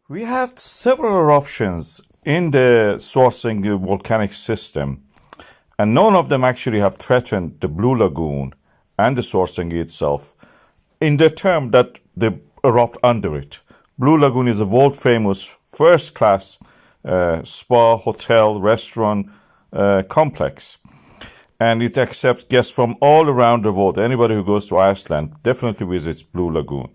We have several eruptions in the Svartsengi volcanic system, and none of them actually have threatened the Blue Lagoon and the Svartsengi itself in the term that they erupt under it. Blue Lagoon is a world-famous first-class spa, hotel, restaurant complex, and it accepts guests from all around the world. Anybody who goes to Iceland definitely visits Blue Lagoon.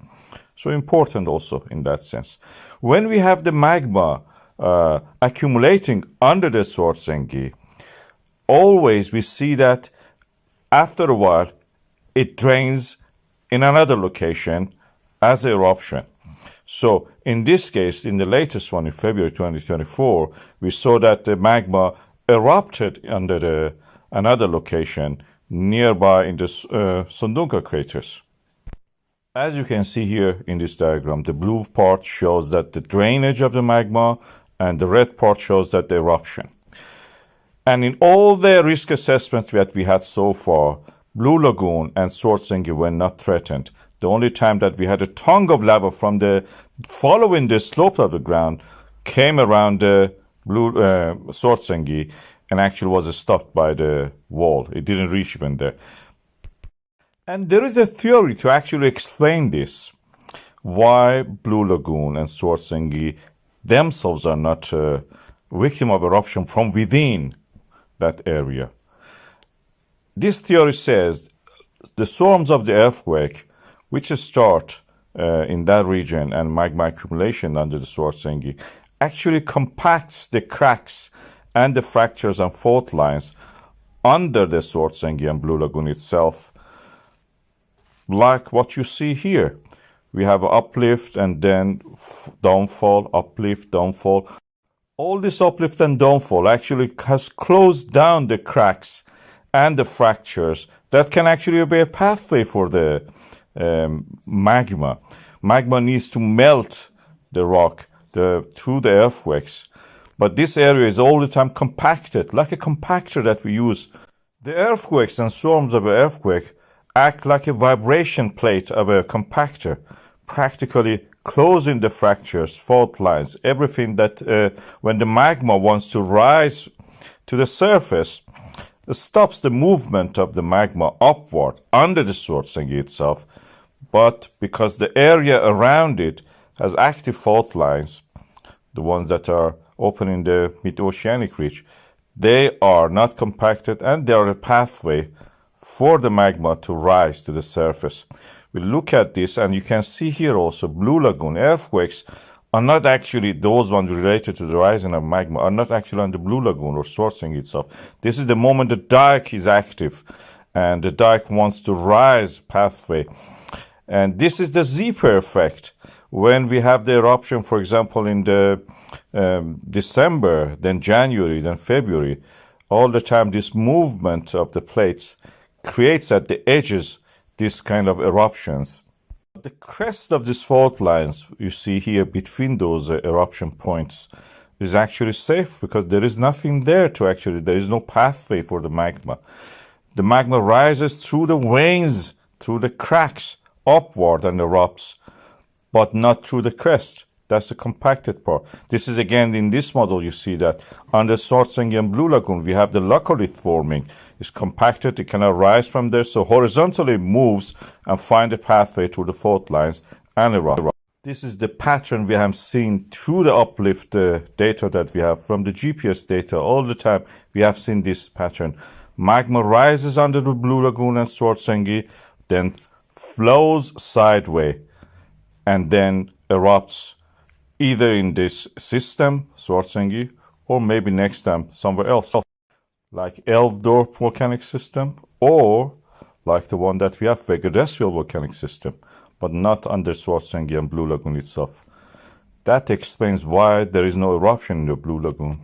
So important also in that sense. When we have the magma accumulating under the Svartsengi, always we see that after a while it drains in another location as an eruption. So in this case, in the latest one in February 2024, we saw that the magma erupted under another location nearby in the Sundunga craters. As you can see here in this diagram, the blue part shows that the drainage of the magma and the red part shows that the eruption. And in all the risk assessments that we had so far, Blue Lagoon and Svartsengi were not threatened. The only time that we had a tongue of lava from following the slope of the ground came around the Svartsengi and actually was stopped by the wall. It didn't reach even there. And there is a theory to actually explain this, why Blue Lagoon and Svartsengi themselves are not a victim of eruption from within that area. This theory says the storms of the earthquake, which start in that region and magma accumulation under the Svartsengi, actually compacts the cracks and the fractures and fault lines under the Svartsengi and Blue Lagoon itself, like what you see here. We have uplift and then downfall, uplift, downfall. All this uplift and downfall actually has closed down the cracks and the fractures that can actually be a pathway for the magma. Magma needs to melt the rock through the earthquakes. But this area is all the time compacted, like a compactor that we use. The earthquakes and storms of an earthquake act like a vibration plate of a compactor, practically closing the fractures, fault lines, everything that when the magma wants to rise to the surface, it stops the movement of the magma upward under the Svartsengi itself. But because the area around it has active fault lines, the ones that are open in the mid-oceanic reach, they are not compacted and they are a pathway for the magma to rise to the surface. We look at this and you can see here also Blue Lagoon earthquakes are not actually those ones related to the rising of magma, are not actually on the Blue Lagoon or Svartsengi itself. This is the moment the dike is active and the dike wants to rise pathway. And this is the zipper effect. When we have the eruption, for example, in the December, then January, then February, all the time this movement of the plates creates at the edges this kind of eruptions. The crest of these fault lines you see here between those eruption points is actually safe because there is nothing there there is no pathway for the magma. The magma rises through the veins, through the cracks, upward and erupts, but not through the crest. That's the compacted part. This is again in this model you see that under Svartsengi and Blue Lagoon we have the laccolith forming. It's compacted, it cannot rise from there, so horizontally moves and find a pathway through the fault lines and erupt. This is the pattern we have seen through the uplift data that we have from the GPS data. All the time we have seen this pattern. Magma rises under the Blue Lagoon and Svartsengi, then flows sideways and then erupts either in this system, Svartsengi, or maybe next time somewhere else, like Elvdorp volcanic system, or like the one that we have, Vegadesville volcanic system, but not under Svartsengi and Blue Lagoon itself. That explains why there is no eruption in the Blue Lagoon.